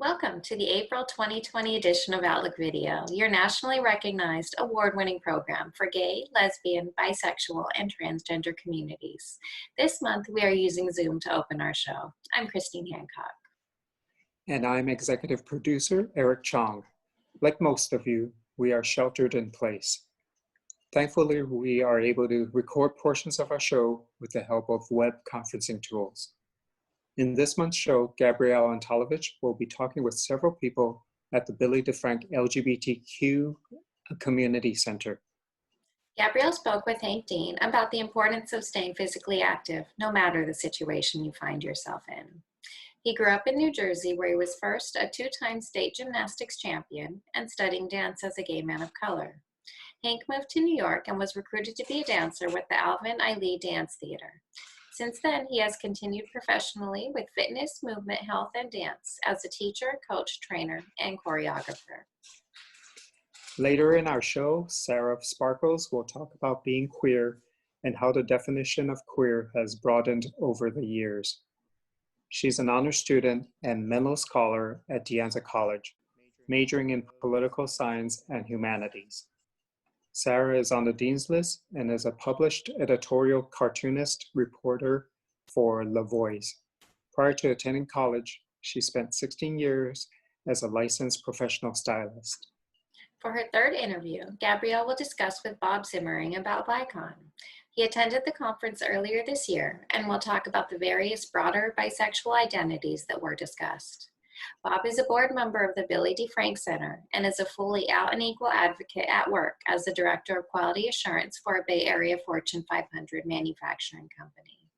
Welcome to the April 2020 edition of Outlook Video, your nationally recognized award-winning program for gay, lesbian, bisexual, and transgender communities. This month, we are using Zoom to open our show. I'm Christine Hancock. And I'm executive producer Eric Chong. Like most of you, we are sheltered in place. Thankfully, we are able to record portions of our show with the help of web conferencing tools. In this month's show, Gabrielle Antolovich will be talking with several people at the DeFrank LGBTQ Community Center. Gabrielle spoke with Hank Dean about the importance of staying physically active, no matter the situation you find yourself in. He grew up in New Jersey, where he was first a two-time state gymnastics champion and studying dance as a gay man of color. Hank moved to New York and was recruited to be a dancer with the Alvin Ailey Dance Theater. Since then, he has continued professionally with fitness, movement, health, and dance as a teacher, coach, trainer, and choreographer. Later in our show, Sara Sparkles will talk about being queer and how the definition of queer has broadened over the years. She's an honor student and Menlo Scholar at De Anza College, majoring in political science and humanities. Sara is on the Dean's List and is a published editorial cartoonist reporter for La Voix. Prior to attending college, she spent 16 years as a licensed professional stylist. For her third interview, Gabrielle will discuss with Bob Zimering about BiCon. He attended the conference earlier this year and will talk about the various broader bisexual identities that were discussed. Bob is a board member of the DeFrank Center and is a fully out and equal advocate at work as the Director of Quality Assurance for a Bay Area Fortune 500 manufacturing company.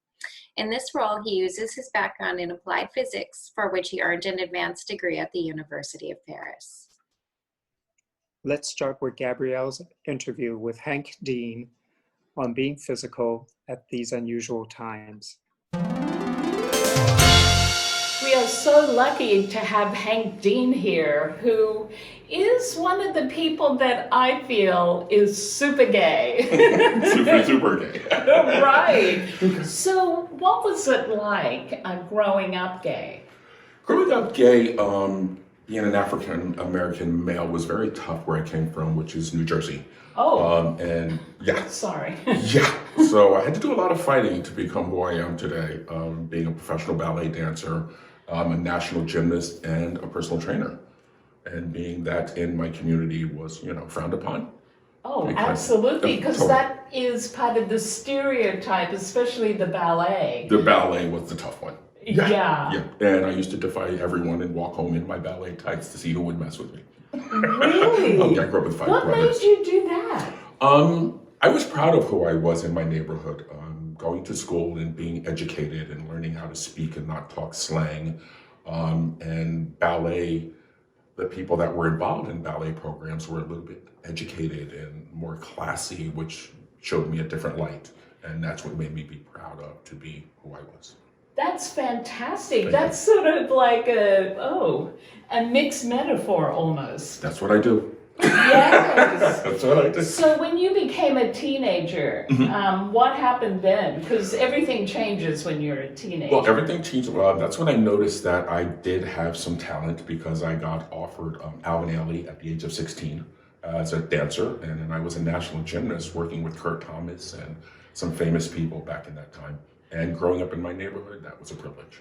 In this role, he uses his background in applied physics, for which he earned an advanced degree at the University of Paris. Let's start with Gabrielle's interview with Hank Dean on being physical at these unusual times. We are so lucky to have Hank Dean here, who is one of the people that I feel is super gay. super gay. Right. So what was it like growing up gay? Growing up gay, being an African-American male was very tough where I came from, which is New Jersey. Oh. And yeah. Sorry. Yeah. So I had to do a lot of fighting to become who I am today, being a professional ballet dancer, a national gymnast, and a personal trainer. And being that in my community was, frowned upon. Oh, absolutely, because that is part of the stereotype, especially the ballet. The ballet was the tough one. Yeah. And I used to defy everyone and walk home in my ballet tights to see who would mess with me. Really? Yeah, I grew up with five brothers. What made you do that? I was proud of who I was in my neighborhood. Going to school and being educated and learning how to speak and not talk slang. And ballet, the people that were involved in ballet programs were a little bit educated and more classy, which showed me a different light. And that's what made me be proud of to be who I was. That's fantastic. That's sort of like a mixed metaphor almost. That's what I do. Yes. That's what I do. So when you became a teenager, what happened then? Because everything changes when you're a teenager. Well, everything changed. That's when I noticed that I did have some talent because I got offered Alvin Ailey at the age of 16 as a dancer. And then I was a national gymnast working with Kurt Thomas and some famous people back in that time. And growing up in my neighborhood, that was a privilege.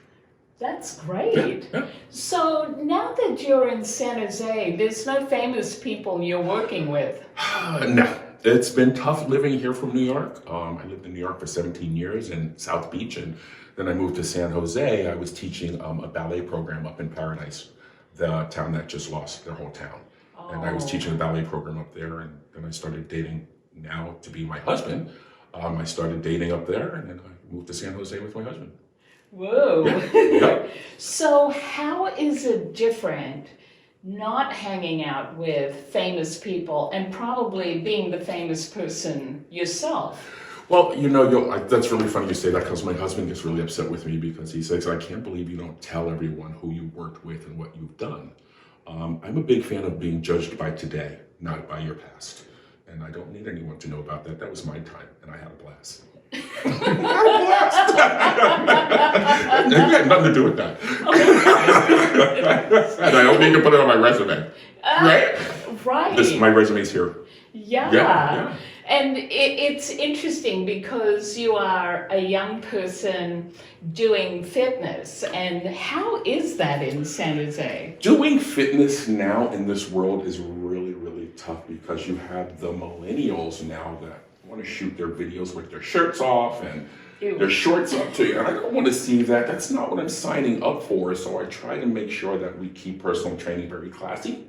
That's great. Yeah. So now that you're in San Jose, there's no famous people you're working with? No. It's been tough living here from New York. I lived in New York for 17 years in South Beach, and then I moved to San Jose. I was teaching a ballet program up in Paradise, the town that just lost their whole town. Oh. And I was teaching a ballet program up there, and then I started dating now to be my husband. I started dating up there, and then I moved to San Jose with my husband. Whoa. Yeah. So how is it different not hanging out with famous people and probably being the famous person yourself? Well, that's really funny you say that because my husband gets really upset with me because he says, I can't believe you don't tell everyone who you worked with and what you've done. I'm a big fan of being judged by today, not by your past. And I don't need anyone to know about that. That was my time, and I had a blast. It had nothing to do with that. And I hope you can put it on my resume. Right? Right. My resume's here. Yeah. And it's interesting because you are a young person doing fitness. And how is that in San Jose? Doing fitness now in this world is really, really tough because you have the millennials now that want to shoot their videos with their shirts off and their shorts up to you. And I don't want to see that. That's not what I'm signing up for. So I try to make sure that we keep personal training very classy.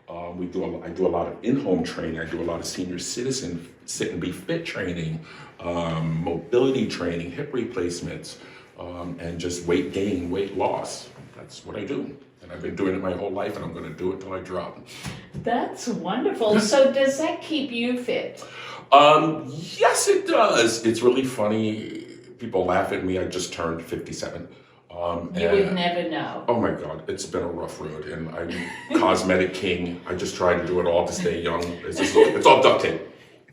I do a lot of in-home training. I do a lot of senior citizen sit and be fit training, mobility training, hip replacements, and just weight gain, weight loss. That's what I do. And I've been doing it my whole life, and I'm going to do it till I drop. That's wonderful. So does that keep you fit? Yes, it does. It's really funny. People laugh at me. I just turned 57. You would never know. Oh my God, it's been a rough road, and I'm cosmetic king. I just try to do it all to stay young. It's all duct tape.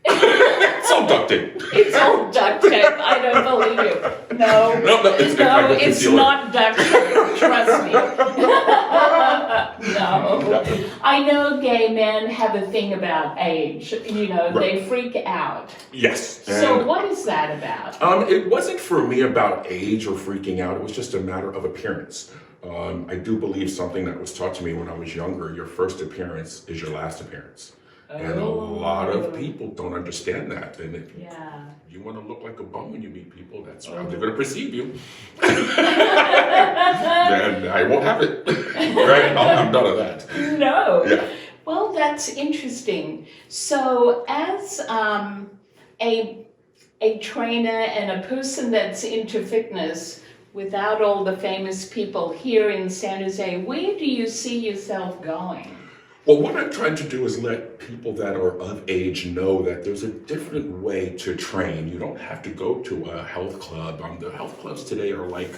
It's all duct tape. It's all duct tape. I don't believe you. No, it's not duct tape. Trust me. No. I know gay men have a thing about age. They freak out. Yes. So what is that about? It wasn't for me about age or freaking out. It was just a matter of appearance. I do believe something that was taught to me when I was younger. Your first appearance is your last appearance. And a lot of people don't understand that. And if you want to look like a bum when you meet people, that's how they're going to perceive you. And I won't have it. Right? I'll have none of that. No. Yeah. Well, that's interesting. So as a trainer and a person that's into fitness, without all the famous people here in San Jose, where do you see yourself going? Well, what I'm trying to do is let people that are of age know that there's a different way to train. You don't have to go to a health club. The health clubs today are like,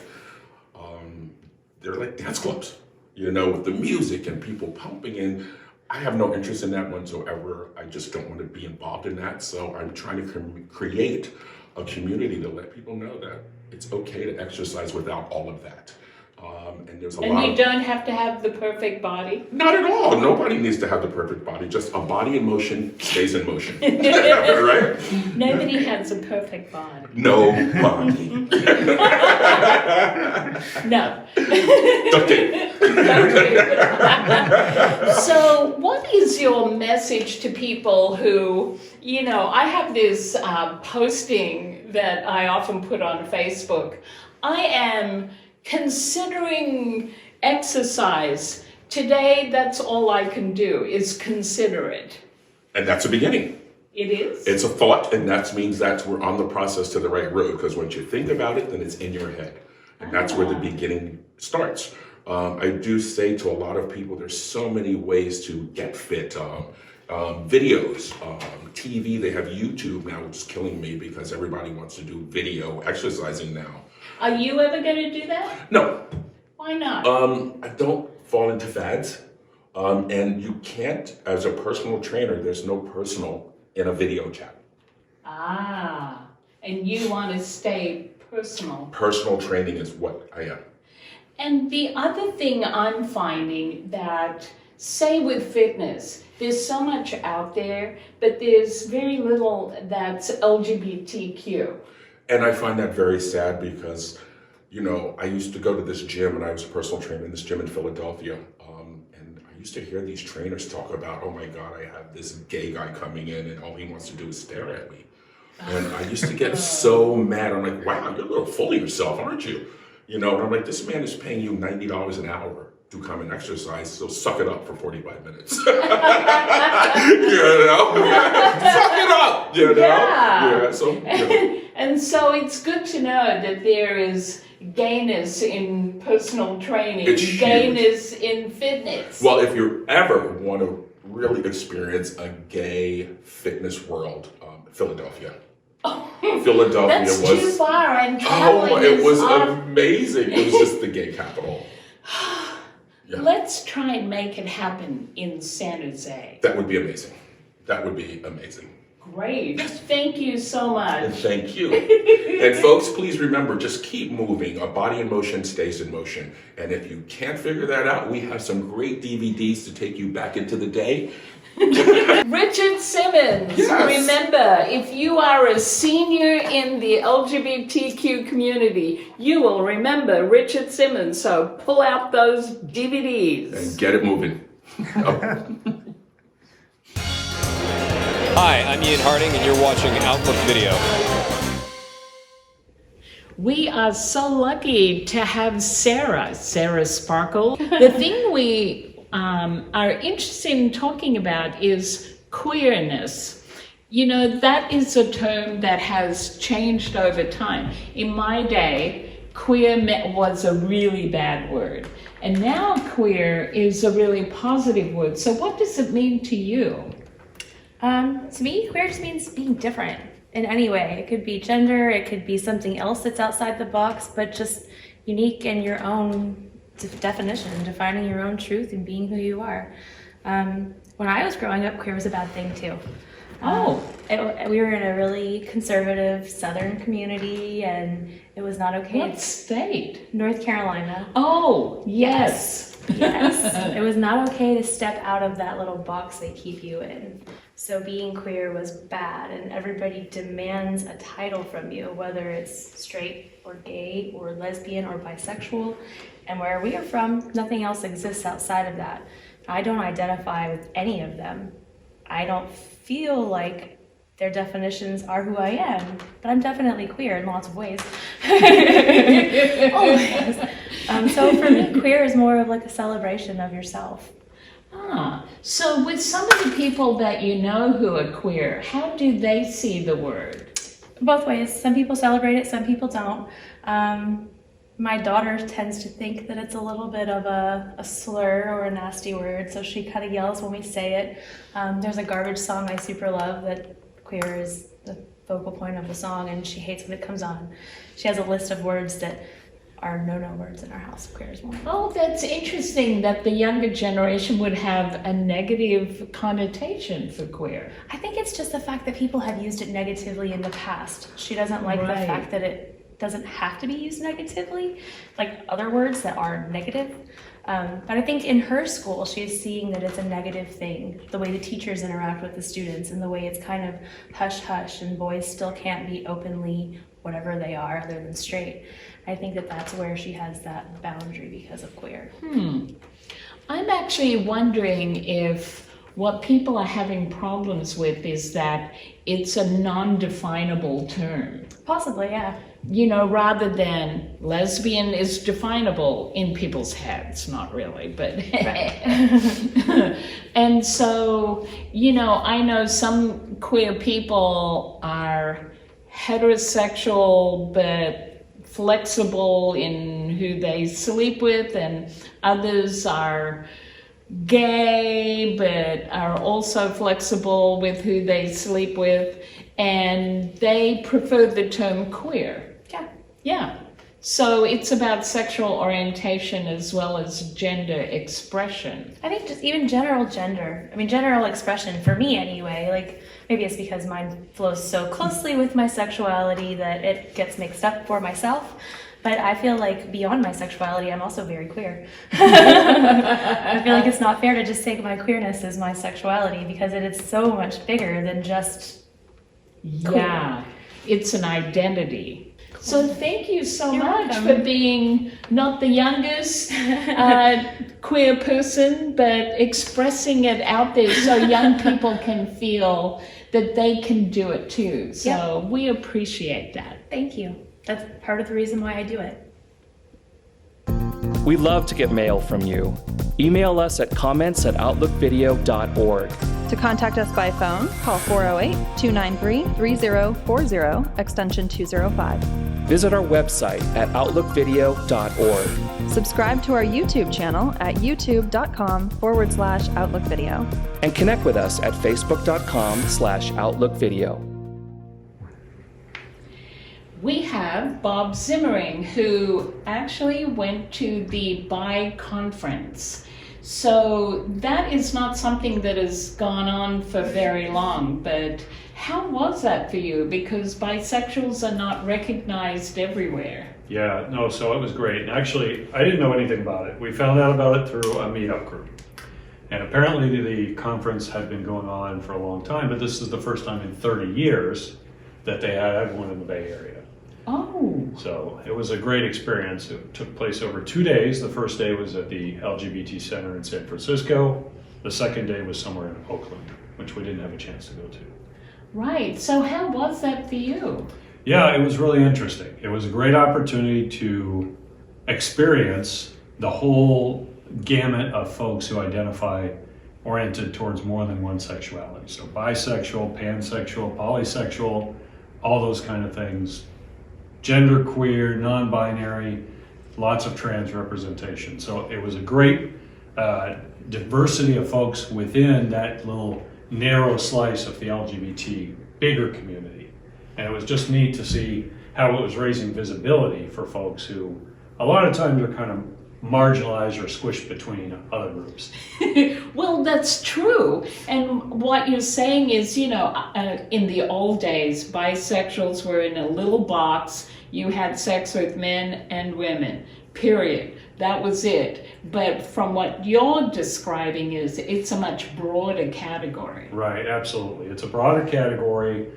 they're like dance clubs, with the music and people pumping. And I have no interest in that whatsoever. I just don't want to be involved in that. So I'm trying to create a community to let people know that it's okay to exercise without all of that. And there's a lot. And you don't have to have the perfect body? Not at all. Nobody needs to have the perfect body. Just a body in motion stays in motion. Right? Nobody has a perfect body. Nobody. No. Okay. So what is your message to people who, I have this posting that I often put on Facebook. I am considering exercise. Today, that's all I can do is consider it. And that's a beginning. It is? It's a thought, and that means that we're on the process to the right road, because once you think about it, then it's in your head. And that's where the beginning starts. I do say to a lot of people, there's so many ways to get fit. Videos, TV, they have YouTube now, which is killing me because everybody wants to do video exercising now. Are you ever going to do that? No. Why not? I don't fall into fads. And you can't, as a personal trainer, there's no personal in a video chat. Ah, and you want to stay personal. Personal training is what I am. And the other thing I'm finding that, say with fitness, there's so much out there, but there's very little that's LGBTQ. And I find that very sad because, I used to go to this gym, and I was a personal trainer in this gym in Philadelphia. And I used to hear these trainers talk about, oh my God, I have this gay guy coming in and all he wants to do is stare at me. And I used to get so mad. I'm like, wow, you're a little full of yourself, aren't you? And I'm like, this man is paying you $90 an hour to come and exercise, so suck it up for 45 minutes. Suck it up, Yeah. So, And so it's good to know that there is gayness in personal training, it's huge. Gayness in fitness. Well, if you ever want to really experience a gay fitness world, Philadelphia. Philadelphia That's was too far, and traveling it was is amazing. It was just the gay capital. Yeah. Let's try and make it happen in San Jose. That would be amazing. That would be amazing. Great. Thank you so much. And thank you. And folks, please remember, just keep moving. A body in motion stays in motion. And if you can't figure that out, we have some great DVDs to take you back into the day. Richard Simmons, Yes. Remember, if you are a senior in the LGBTQ community, you will remember Richard Simmons. So pull out those DVDs. And get it moving. Hi, I'm Ian Harding, and you're watching Outlook Video. We are so lucky to have Sara Sparkle. The thing we are interested in talking about is queerness. You know, that is a term that has changed over time. In my day, queer was a really bad word. And now queer is a really positive word. So what does it mean to you? To me, queer just means being different in any way. It could be gender, it could be something else that's outside the box, but just unique in your own definition, defining your own truth and being who you are. When I was growing up, queer was a bad thing too. We were in a really conservative Southern community, and it was not okay. What state? North Carolina. Oh, yes. Yes. It was not okay to step out of that little box they keep you in. So being queer was bad, and everybody demands a title from you, whether it's straight or gay or lesbian or bisexual. And where we are from, nothing else exists outside of that. I don't identify with any of them. I don't feel like their definitions are who I am, but I'm definitely queer in lots of ways. Always. So for me, queer is more of like a celebration of yourself. So with some of the people that you know who are queer, how do they see the word? Both ways. Some people celebrate it, some people don't. My daughter tends to think that it's a little bit of a slur or a nasty word, so she kind of yells when we say it. There's a Garbage song I super love that queer is the focal point of the song, and she hates when it comes on. She has a list of words that are no-no words in our house. Queer is one. Oh, that's interesting that the younger generation would have a negative connotation for queer. I think it's just the fact that people have used it negatively in the past. She doesn't like the fact that it doesn't have to be used negatively, like other words that are negative. But I think in her school, she's seeing that it's a negative thing, the way the teachers interact with the students and the way it's kind of hush-hush and boys still can't be openly whatever they are other than straight. I think that that's where she has that boundary because of queer. I'm actually wondering if what people are having problems with is that it's a non-definable term. Possibly, yeah. You know, rather than lesbian is definable in people's heads, not really, but. Right. And so, you know, I know some queer people are heterosexual, but flexible in who they sleep with, and others are gay, but are also flexible with who they sleep with, and they prefer the term queer. Yeah. So it's about sexual orientation as well as gender expression. I think just even general expression, for me anyway, like maybe it's because mine flows so closely with my sexuality that it gets mixed up for myself. But I feel like beyond my sexuality, I'm also very queer. I feel like it's not fair to just take my queerness as my sexuality because it is so much bigger than just queer. Yeah, it's an identity. So thank you so much welcome. for being not the youngest queer person, but expressing it out there so young people can feel that they can do it too. So we appreciate that. Thank you. That's part of the reason why I do it. We love to get mail from you. Email us at comments@outlookvideo.org. To contact us by phone, call 408-293-3040, extension 205. Visit our website at outlookvideo.org. Subscribe to our YouTube channel at youtube.com/outlookvideo. And connect with us at facebook.com/outlookvideo. We have Bob Zimering, who actually went to the BiCon conference. So that is not something that has gone on for very long, but How was that for you? Because bisexuals are not recognized everywhere. Yeah, no, so it was great. And actually, I didn't know anything about it. We found out about it through a meetup group. And apparently the conference had been going on for a long time, but this is the first time in 30 years that they had one in the Bay Area. Oh. So it was a great experience. It took place over 2 days. The first day was at the LGBT Center in San Francisco. The second day was somewhere in Oakland, which we didn't have a chance to go to. Right. So how was that for you? Yeah, it was really interesting. It was a great opportunity to experience the whole gamut of folks who identify oriented towards more than one sexuality. So bisexual, pansexual, polysexual, all those kind of things. Genderqueer, non-binary, lots of trans representation. So it was a great diversity of folks within that little narrow slice of the LGBT bigger community. And it was just neat to see how it was raising visibility for folks who a lot of times are kind of marginalized or squished between other groups. Well, that's true. And what you're saying is, in the old days, bisexuals were in a little box. You had sex with men and women, period. That was it. But from what you're describing is it's a much broader category. Right, absolutely. It's a broader category.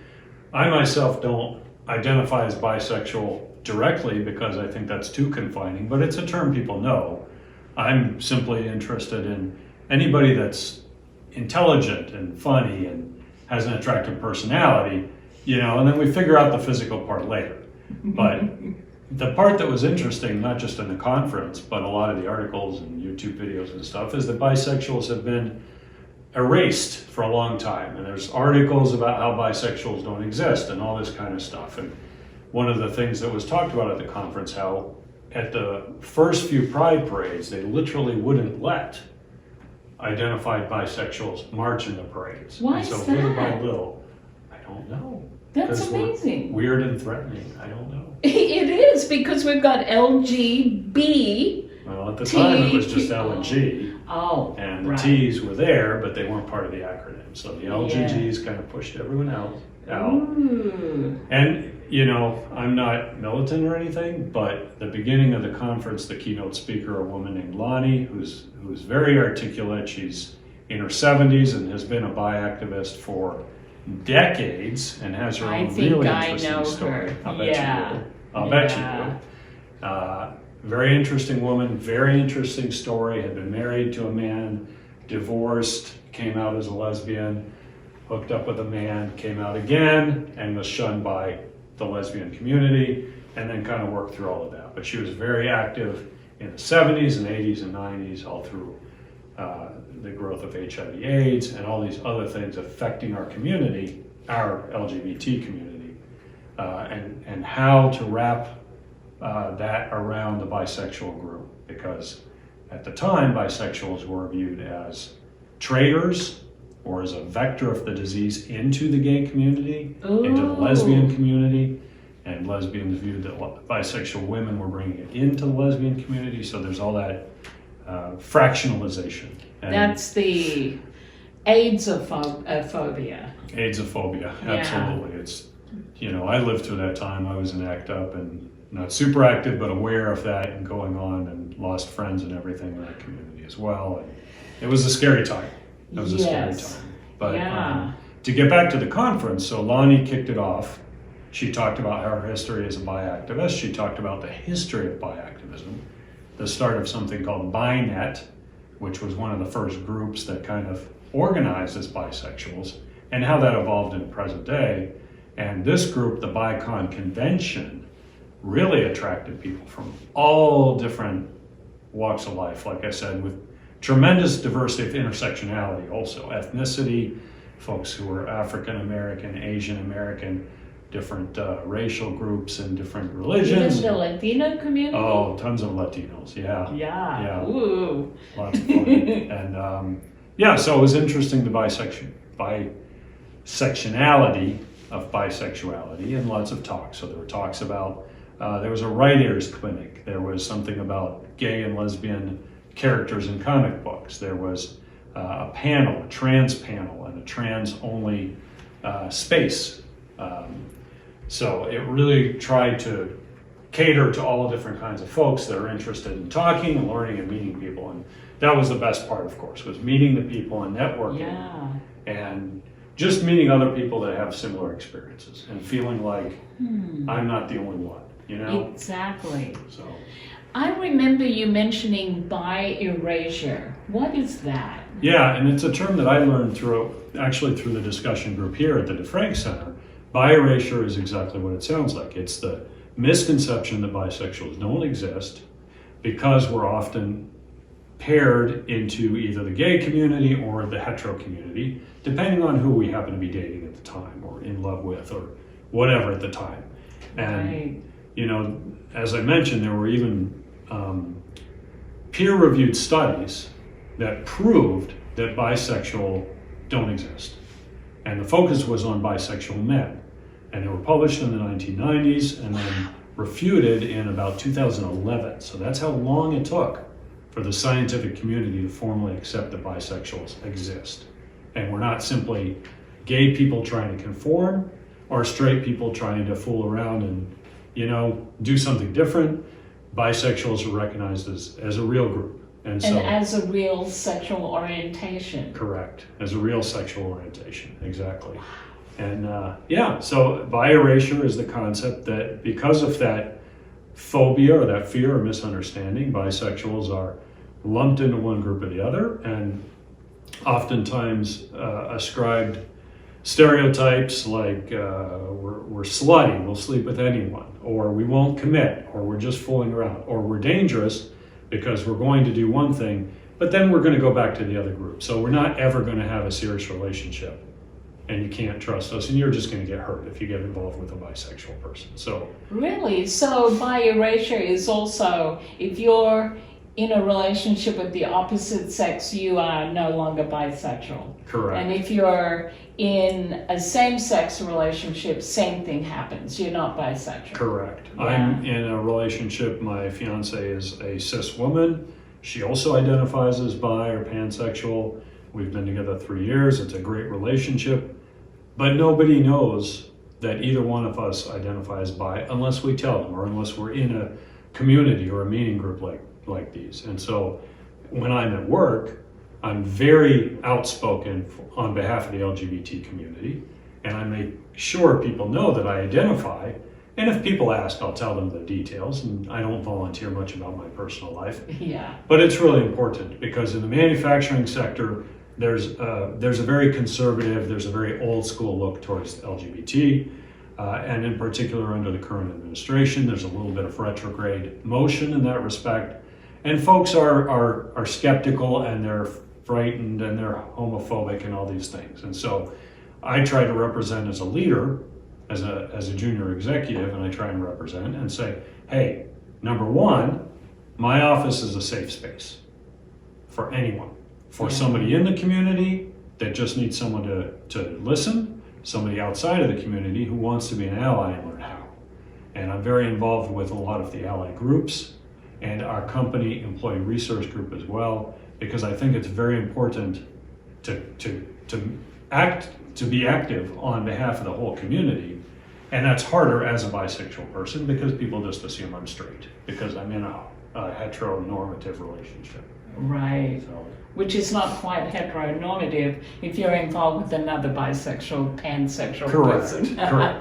I myself don't identify as bisexual directly because I think that's too confining, but it's a term people know. I'm simply interested in anybody that's intelligent and funny and has an attractive personality, and then we figure out the physical part later. But the part that was interesting, not just in the conference, but a lot of the articles and YouTube videos and stuff, is that bisexuals have been erased for a long time. And there's articles about how bisexuals don't exist and all this kind of stuff. And one of the things that was talked about at the conference, how at the first few pride parades, they literally wouldn't let identified bisexuals march in the parades. Why and so is little by that? little, I don't know. That's 'Cause we're amazing. weird and threatening, I don't know. It is, because we've got LGB. Well, at the time it was just L and G, Oh, and the right. T's were there, but they weren't part of the acronym. So the LGGs kind of pushed everyone out. Ooh. And, I'm not militant or anything, but the beginning of the conference, the keynote speaker, a woman named Lonnie, who's very articulate. She's in her 70s and has been a bi activist for decades and has her own really interesting story. I'll bet you will. I'll bet you will. Very interesting woman, very interesting story. Had been married to a man, divorced, came out as a lesbian, hooked up with a man, came out again, and was shunned by the lesbian community, and then kind of worked through all of that. But she was very active in the 70s and 80s and 90s, all through the growth of HIV/AIDS and all these other things affecting our community, our LGBT community, and how to wrap that around the bisexual group. Because at the time, bisexuals were viewed as traitors or as a vector of the disease into the gay community, into the lesbian community, and lesbians viewed that bisexual women were bringing it into the lesbian community. So there's all that fractionalization. And That's the AIDS-ophobia. AIDS-ophobia, Yeah. absolutely. It's, I lived through that time. I was in ACT UP and not super active, but aware of that and going on, and lost friends and everything in that community as well. And it was a scary time. It was a scary Yes. time. But Yeah. to get back to the conference, so Lonnie kicked it off. She talked about her history as a bi activist. She talked about the history of bi activism, the start of something called BiNet, which was one of the first groups that kind of organized as bisexuals, and how that evolved in the present day. And this group, the BiCon convention, really attracted people from all different walks of life, like I said, with tremendous diversity of intersectionality also. Ethnicity, folks who were African American, Asian American, different racial groups and different religions. Even the Latino community? Oh, tons of Latinos, yeah. Yeah. Yeah. Ooh. Lots of fun. And so it was interesting, the bisectionality of bisexuality, and lots of talks. So there were talks about, there was a writers clinic. There was something about gay and lesbian characters in comic books. There was a panel, a trans panel, and a trans-only space. So it really tried to cater to all different kinds of folks that are interested in talking and learning and meeting people. And that was the best part, of course, was meeting the people and networking and just meeting other people that have similar experiences and feeling like I'm not the only one, you know? Exactly. So I remember you mentioning bi-erasure. What is that? yeah, and it's a term that I learned through the discussion group here at the DeFrank Center. Bi-erasure is exactly what it sounds like. It's the misconception that bisexuals don't exist because we're often paired into either the gay community or the hetero community, depending on who we happen to be dating at the time or in love with or whatever at the time. And, you know, as I mentioned, there were even peer-reviewed studies that proved that bisexual don't exist. And the focus was on bisexual men. And they were published in the 1990s and then refuted in about 2011. So that's how long it took for the scientific community to formally accept that bisexuals exist. And we're not simply gay people trying to conform or straight people trying to fool around and, you know, do something different. Bisexuals are recognized as a real group. And as a real sexual orientation. Correct, as a real sexual orientation, exactly. And so bi-erasure is the concept that because of that phobia or that fear or misunderstanding, bisexuals are lumped into one group or the other and oftentimes ascribed stereotypes like we're slutty, we'll sleep with anyone, or we won't commit, or we're just fooling around, or we're dangerous because we're going to do one thing, but then we're going to go back to the other group. So we're not ever going to have a serious relationship. And you can't trust us, and you're just going to get hurt if you get involved with a bisexual person. So really, so bi-erasure is also if you're in a relationship with the opposite sex, you are no longer bisexual. Correct. And if you're in a same-sex relationship, same thing happens. You're not bisexual. Correct. Yeah. I'm in a relationship. My fiance is a cis woman. She also identifies as bi or pansexual. We've been together 3 years. It's a great relationship. But nobody knows that either one of us identifies bi unless we tell them or unless we're in a community or a meeting group like these. And so when I'm at work, I'm very outspoken on behalf of the LGBT community. And I make sure people know that I identify. And if people ask, I'll tell them the details. And I don't volunteer much about my personal life. Yeah. But it's really important because in the manufacturing sector, there's a very conservative, there's a very old school look towards LGBT, and in particular under the current administration, there's a little bit of retrograde motion in that respect. And folks are skeptical and they're frightened and they're homophobic and all these things. And so I try to represent as a leader, as a junior executive, and I try and represent and say, hey, number one, my office is a safe space for anyone. For somebody in the community that just needs someone to listen, somebody outside of the community who wants to be an ally and learn how. And I'm very involved with a lot of the ally groups and our company employee resource group as well, because I think it's very important to be active on behalf of the whole community. And that's harder as a bisexual person because people just assume I'm straight because I'm in a heteronormative relationship. Right. So, which is not quite heteronormative if you're involved with another bisexual, pansexual person. Correct.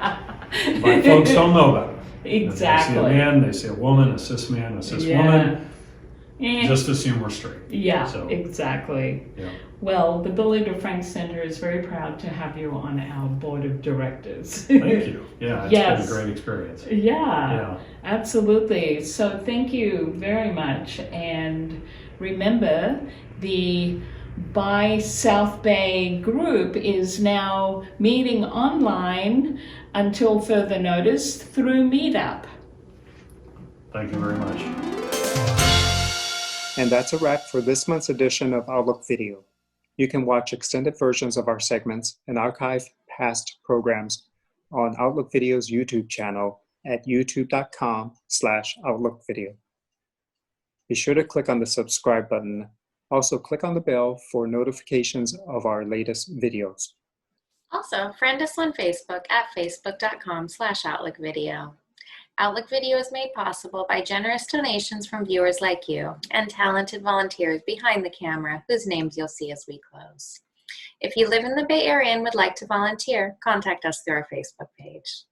But folks don't know about it. Exactly. They see a man, they see a woman, a cis man, a cis woman. Just assume we're straight. Yeah, so, exactly. Yeah. Well, the Billy DeFrank Center is very proud to have you on our board of directors. Thank you. Yeah, it's been a great experience. Yeah, absolutely. So thank you very much. And remember, the Bi South Bay group is now meeting online until further notice through Meetup. Thank you very much. And that's a wrap for this month's edition of Outlook Video. You can watch extended versions of our segments and archive past programs on Outlook Video's YouTube channel at youtube.com/OutlookVideo. Be sure to click on the subscribe button. Also, click on the bell for notifications of our latest videos. Also, friend us on Facebook at facebook.com/OutlookVideo. Outlook Video is made possible by generous donations from viewers like you and talented volunteers behind the camera whose names you'll see as we close. If you live in the Bay Area and would like to volunteer, contact us through our Facebook page.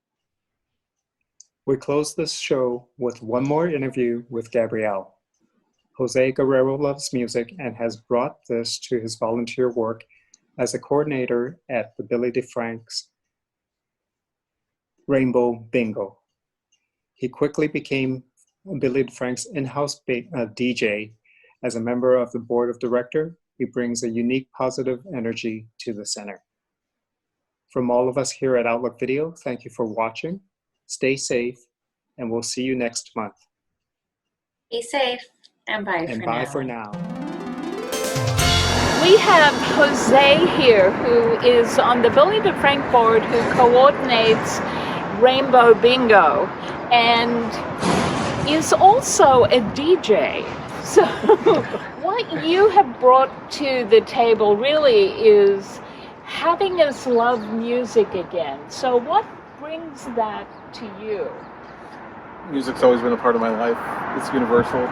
We close this show with one more interview with Gabrielle. Jose Guerrero loves music and has brought this to his volunteer work as a coordinator at the Billy DeFrank's Rainbow Bingo. He quickly became Billy DeFrank's in-house DJ. As a member of the board of directors, he brings a unique positive energy to the center. From all of us here at Outlook Video, thank you for watching. Stay safe, and we'll see you next month. Be safe, and bye for now. We have Jose here, who is on the Billy DeFrank board, who coordinates Rainbow Bingo, and is also a DJ. So what you have brought to the table really is having us love music again. So what brings that to you? Music's always been a part of my life. It's universal.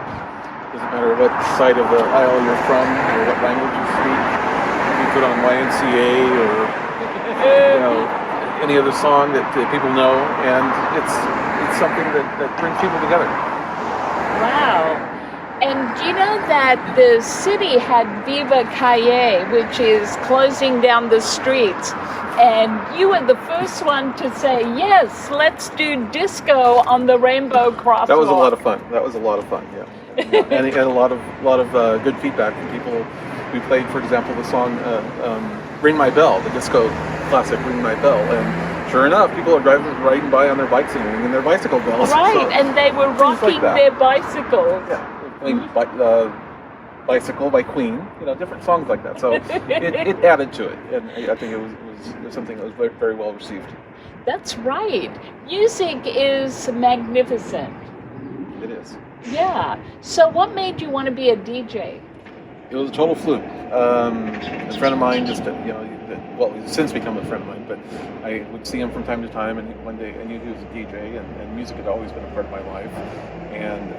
Doesn't matter what side of the aisle you're from or what language you speak. You put on YMCA or any other song that people know, and it's something that brings people together. Wow. And do you know that the city had Viva Calle, which is closing down the streets, and you were the first one to say, yes, let's do disco on the Rainbow Crosswalk. That was a lot of fun. Yeah. And a lot of good feedback from people. We played, for example, the song "Ring My Bell," the disco classic "Ring My Bell," and sure enough, people are riding by on their bikes and ringing their bicycle bells. Right, so, and they were rocking their bicycles. Yeah, playing "Bicycle" by Queen. Different songs like that. So it added to it, and I think it was something that was very, very well received. That's right. Music is magnificent. It is. Yeah. So what made you want to be a DJ? It was a total fluke. A friend of mine he's since become a friend of mine, but I would see him from time to time, and one day I knew he was a DJ, and music had always been a part of my life. And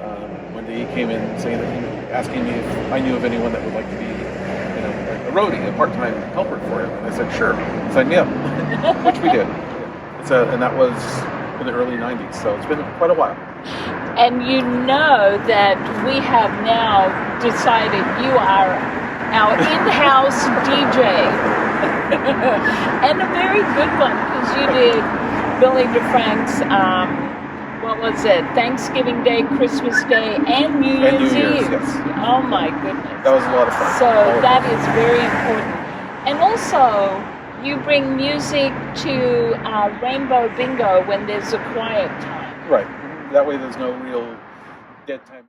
one day he came in saying that asking me if I knew of anyone that would like to be, a roadie, a part-time helper for him. And I said, sure, sign me up, which we did. And that was in the early 90s, so it's been quite a while. And you know that we have now decided you are our in-house DJ. And a very good one, because you did Billy DeFrank's, Thanksgiving Day, Christmas Day, and New Year's Eve. Yes. Oh my goodness. That was a lot of fun. So that is very important. And also, you bring music to Rainbow Bingo when there's a quiet time. Right. That way there's no real dead time.